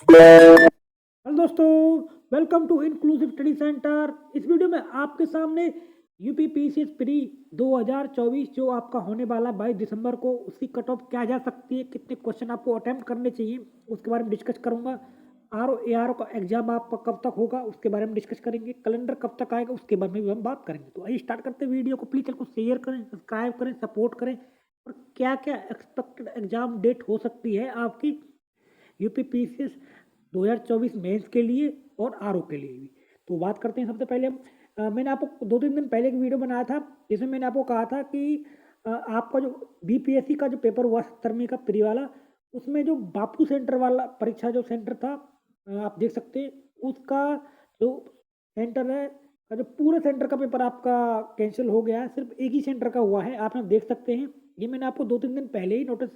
Hello दोस्तों, welcome to inclusive study centre. इस video में आपके सामने यूपी पीसीएस प्री 2024 जो आपका होने वाला 22 दिसंबर को, उसकी कट ऑफ क्या जा सकती है, कितने क्वेश्चन आपको अटेम्प्ट करने चाहिए, उसके बारे में डिस्कस करूंगा। आर ए आर का एग्जाम आपका कब तक होगा उसके बारे में डिस्कस करेंगे। कैलेंडर कब तक आएगा उसके बारे में भी हम बात करेंगे। तो आइए स्टार्ट करते हैं वीडियो को। प्लीज़ चैनल को शेयर करें, सब्सक्राइब करें, सपोर्ट करें। और क्या क्या एक्सपेक्टेड एग्जाम डेट हो सकती है आपकी यूपी पीसीएस 2024 मेंस के लिए और आरओ के लिए भी। तो बात करते हैं। सबसे पहले हम मैंने आपको 2-3 दिन पहले एक वीडियो बनाया था जिसमें मैंने आपको कहा था कि आपका जो बीपीएससी का जो पेपर हुआ 70वीं का प्री वाला, उसमें जो बापू सेंटर वाला परीक्षा जो सेंटर था, आप देख सकते हैं उसका जो सेंटर है का जो पूरे सेंटर का पेपर आपका कैंसिल हो गया है। सिर्फ एक ही सेंटर का हुआ है, आप यहाँ देख सकते हैं। ये मैंने आपको 2-3 दिन पहले ही नोटिस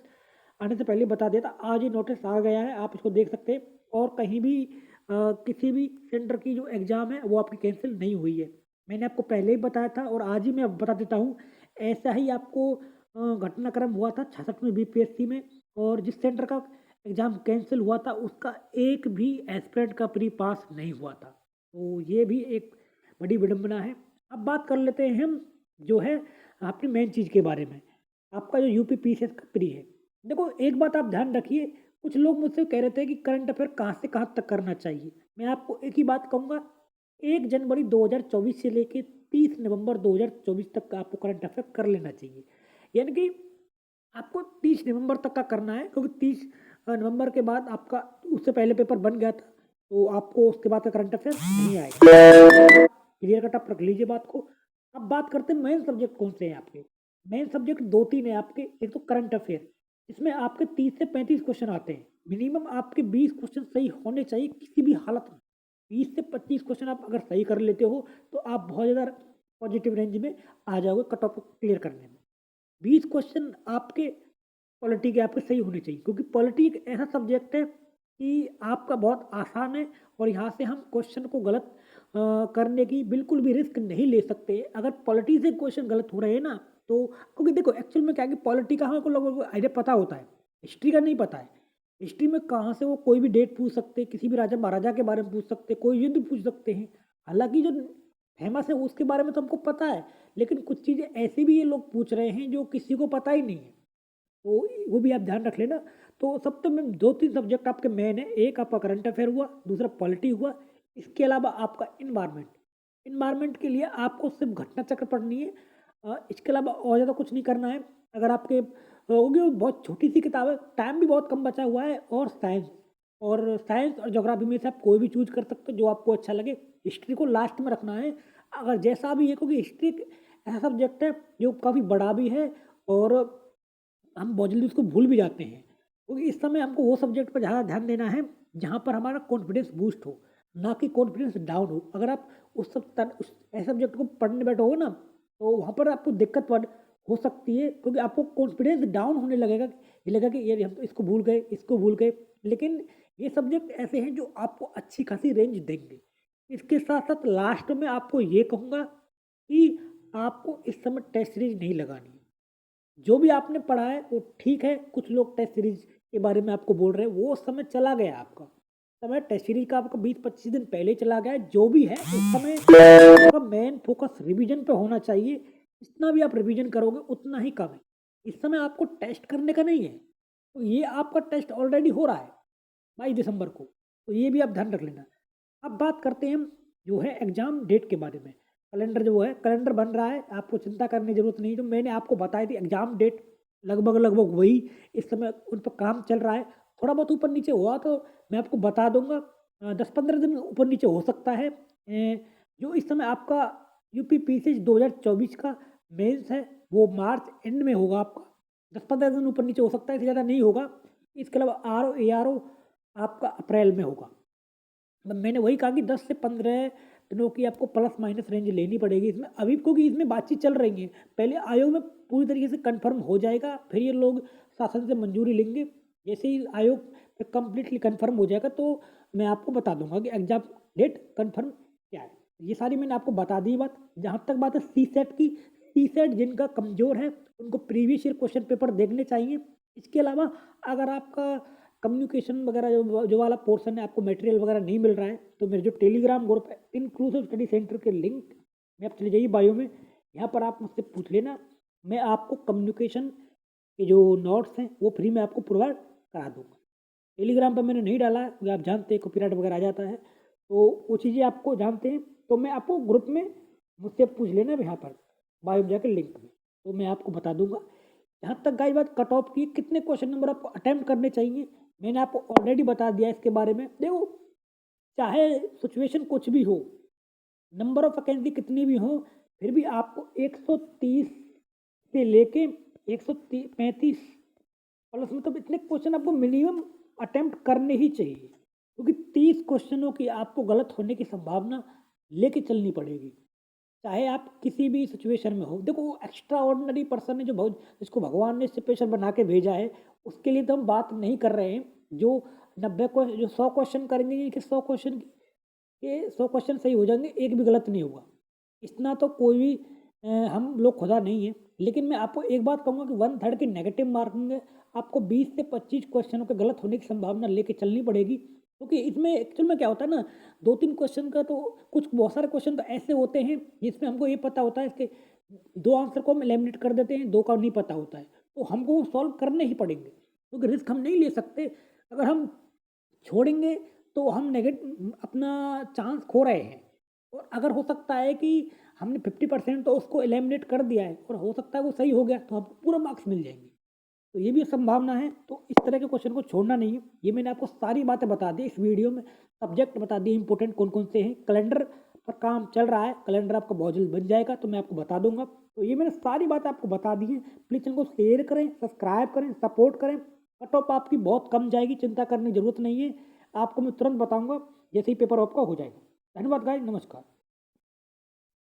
आने से पहले बता दिया था। आज ये नोटिस आ गया है, आप इसको देख सकते हैं। और कहीं भी किसी भी सेंटर की जो एग्ज़ाम है वो आपकी कैंसिल नहीं हुई है। मैंने आपको पहले ही बताया था और आज ही मैं अब बता देता हूँ। ऐसा ही आपको घटनाक्रम हुआ था 66 में बीपीएससी में। और जिस सेंटर का एग्ज़ाम कैंसिल हुआ था उसका एक भी एस्पिरेंट का प्री पास नहीं हुआ था। तो ये भी एक बड़ी विडंबना है। अब बात कर लेते हैं हम जो है अपनी मेन चीज़ के बारे में। आपका जो यूपी पीसीएस का प्री है, देखो एक बात आप ध्यान रखिए। कुछ लोग मुझसे कह रहे थे कि करंट अफेयर कहाँ से कहाँ तक करना चाहिए। मैं आपको एक ही बात कहूँगा, 1 जनवरी 2024 से लेके 30 नवंबर 2024 तक का आपको करंट अफेयर कर लेना चाहिए। यानी कि आपको 30 नवंबर तक का करना है, क्योंकि 30 नवंबर के बाद आपका उससे पहले पेपर बन गया था, तो आपको उसके बाद का करंट अफेयर नहीं आएगा। क्लियर कट आप रख लीजिए बात को। अब बात करते हैं मेन सब्जेक्ट कौन से हैं आपके। मेन सब्जेक्ट 2-3 है आपके। एक तो करंट अफेयर, इसमें आपके 30 से 35 क्वेश्चन आते हैं। मिनिमम आपके 20 क्वेश्चन सही होने चाहिए किसी भी हालत में। 20 से 25 क्वेश्चन आप अगर सही कर लेते हो तो आप बहुत ज़्यादा पॉजिटिव रेंज में आ जाओगे कट ऑफ क्लियर करने में। 20 क्वेश्चन आपके पॉलिटी के आपके सही होने चाहिए, क्योंकि पॉलिटी एक ऐसा सब्जेक्ट है कि आपका बहुत आसान है। और यहाँ से हम क्वेश्चन को गलत करने की बिल्कुल भी रिस्क नहीं ले सकते। अगर पॉलिटी से क्वेश्चन गलत हो रहे हैं ना, तो क्योंकि देखो एक्चुअल में क्या है कि पॉलिटी का हमको लोगों को आइडिया पता होता है, हिस्ट्री का नहीं पता है। हिस्ट्री में कहाँ से वो कोई भी डेट पूछ सकते हैं, किसी भी राजा महाराजा के बारे में पूछ सकते हैं, कोई युद्ध पूछ सकते हैं। हालांकि जो फेमस है उसके बारे में तो हमको पता है, लेकिन कुछ चीज़ें ऐसी भी ये लोग पूछ रहे हैं जो किसी को पता ही नहीं है। तो वो भी आप ध्यान रख लेना। तो सब तो में 2-3 सब्जेक्ट आपके मेन है। एक आपका करंट अफेयर हुआ, दूसरा पॉलिटी हुआ। इसके अलावा आपका इन्वायरमेंट। इन्वायरमेंट के लिए आपको सिर्फ घटना चक्र पढ़नी है। इसके अलावा और ज़्यादा कुछ नहीं करना है। अगर आपके होगी वो बहुत छोटी सी किताब है, टाइम भी बहुत कम बचा हुआ है। और साइंस और ज्योग्राफी में से आप कोई भी चूज कर सकते हो जो आपको अच्छा लगे। हिस्ट्री को लास्ट में रखना है अगर जैसा भी है, क्योंकि हिस्ट्री एक ऐसा सब्जेक्ट है जो काफ़ी बड़ा भी है और हम बहुत जल्दी उसको भूल भी जाते हैं। क्योंकि इस समय हमको वो सब्जेक्ट पर ज़्यादा ध्यान देना है जहाँ पर हमारा कॉन्फिडेंस बूस्ट हो, ना कि कॉन्फिडेंस डाउन हो। अगर आप उस ऐसे सब्जेक्ट को पढ़ने बैठोगे ना, तो वहाँ पर आपको दिक्कत हो सकती है, क्योंकि आपको कॉन्फिडेंस डाउन होने लगेगा। ये लगेगा कि यार हम तो इसको भूल गए, इसको भूल गए। लेकिन ये सब्जेक्ट ऐसे हैं जो आपको अच्छी खासी रेंज देंगे। इसके साथ साथ लास्ट में आपको ये कहूँगा कि आपको इस समय टेस्ट सीरीज नहीं लगानी है। जो भी आपने पढ़ा है वो ठीक है। कुछ लोग टेस्ट सीरीज के बारे में आपको बोल रहे हैं, वो समय चला गया आपका। समय टेस्ट सीरीज का आपका 20-25 दिन पहले चला गया है। जो भी है उस समय आपका मेन फोकस रिवीजन पे होना चाहिए। जितना भी आप रिवीजन करोगे उतना ही कम है। इस समय आपको टेस्ट करने का नहीं है, तो ये आपका टेस्ट ऑलरेडी हो रहा है 22 दिसंबर को। तो ये भी आप ध्यान रख लेना। अब बात करते हैं हम जो है एग्जाम डेट के बारे में। कैलेंडर जो है कैलेंडर बन रहा है, आपको चिंता करने की जरूरत नहीं। जो मैंने आपको बताई थी एग्जाम डेट लगभग लगभग वही इस समय उन पर काम चल रहा है। थोड़ा बहुत ऊपर नीचे हुआ तो मैं आपको बता दूंगा। 10-15 दिन ऊपर नीचे हो सकता है। जो इस समय आपका यूपी पीसीएस 2024 का मेंस है वो मार्च एंड में होगा आपका। 10-15 दिन ऊपर नीचे हो सकता है, इससे ज़्यादा नहीं होगा। इसके अलावा ARO आपका अप्रैल में होगा। मैंने वही कहा कि 10 से 15 दिनों की आपको प्लस माइनस रेंज लेनी पड़ेगी इसमें अभी, क्योंकि इसमें बातचीत चल रही है। पहले आयोग में पूरी तरीके से कंफर्म हो जाएगा, फिर ये लोग शासन से मंजूरी लेंगे। जैसे ही आयोग कम्प्लीटली कंफर्म हो जाएगा तो मैं आपको बता दूंगा कि एग्जाम डेट कंफर्म क्या है। ये सारी मैंने आपको बता दी बात। जहाँ तक बात है सी सेट की, सी सेट जिनका कमज़ोर है उनको प्रीवियस ईयर क्वेश्चन पेपर देखने चाहिए। इसके अलावा अगर आपका कम्युनिकेशन वगैरह जो वाला पोर्शन है, आपको मटेरियल वगैरह नहीं मिल रहा है, तो मेरे जो टेलीग्राम ग्रुप है इंक्लूसिव स्टडी सेंटर के लिंक में आप चले जाइए बायो में, यहाँ पर आप मुझसे पूछ लेना। मैं आपको कम्युनिकेशन के जो नोट्स हैं वो फ्री में आपको प्रोवाइड करा दूँगा। टेलीग्राम पर मैंने नहीं डाला है क्योंकि आप जानते हैं कॉपीराइट वगैरह आ जाता है, तो वो चीज़ें आपको जानते हैं, तो मैं आपको ग्रुप में मुझसे पूछ लेना यहाँ पर बायो में जाकर लिंक में, तो मैं आपको बता दूंगा। यहाँ तक गाइस बात कट ऑफ की, कितने क्वेश्चन नंबर आपको अटेम्प्ट करने चाहिए मैंने आपको ऑलरेडी बता दिया इसके बारे में। देखो, चाहे सिचुएशन कुछ भी हो, नंबर ऑफ वैकेंसी कितनी भी हो, फिर भी आपको 130 से लेके 135 प्लस मतलब इतने क्वेश्चन आपको मिनिमम अटेम्प्ट करने ही चाहिए, क्योंकि 30 क्वेश्चनों की आपको गलत होने की संभावना लेके चलनी पड़ेगी, चाहे आप किसी भी सिचुएशन में हो। देखो, एक्स्ट्रा ऑर्डिनरी पर्सन है जो बहुत, जिसको भगवान ने स्पेशल बना के भेजा है, उसके लिए तो हम बात नहीं कर रहे हैं। जो 90 को जो 100 क्वेश्चन करेंगे कि 100 क्वेश्चन के 100 क्वेश्चन सही हो जाएंगे, एक भी गलत नहीं होगा, इतना तो कोई भी हम लोग खुदा नहीं है। लेकिन मैं आपको एक बात कहूँगा कि 1/3 की नेगेटिव मार्किंग है, आपको 20 से 25 क्वेश्चनों के गलत होने की संभावना लेके चलनी पड़ेगी, क्योंकि इसमें एक्चुअल में क्या होता है ना, 2-3 क्वेश्चन का तो कुछ बहुत सारे क्वेश्चन तो ऐसे होते हैं जिसमें हमको ये पता होता है इसके 2 आंसर को हम एलिमिनेट कर देते हैं, 2 का नहीं पता होता है, तो हमको वो सॉल्व करने ही पड़ेंगे, क्योंकि रिस्क हम नहीं ले सकते। अगर हम छोड़ेंगे तो हम अपना चांस खो रहे हैं, और अगर हो सकता है कि हमने 50% तो उसको एलिमिनेट कर दिया है और हो सकता है वो सही हो गया तो हमको पूरा मार्क्स मिल जाएंगे, तो ये भी संभावना है। तो इस तरह के क्वेश्चन को छोड़ना नहीं है। ये मैंने आपको सारी बातें बता दी इस वीडियो में, सब्जेक्ट बता दिए इंपॉर्टेंट कौन कौन से हैं, कैलेंडर पर काम चल रहा है, कैलेंडर आपका बहुत जल्द बन जाएगा तो मैं आपको बता दूंगा। तो ये मैंने सारी बातें आपको बता दी हैं। प्लीज़ चैनल को शेयर करें, सब्सक्राइब करें, सपोर्ट करें। कट ऑफ आपकी बहुत कम जाएगी, चिंता करने की जरूरत नहीं है, आपको मैं तुरंत बताऊँगा जैसे ही पेपर आपका हो जाएगा। धन्यवाद गाइस, नमस्कार।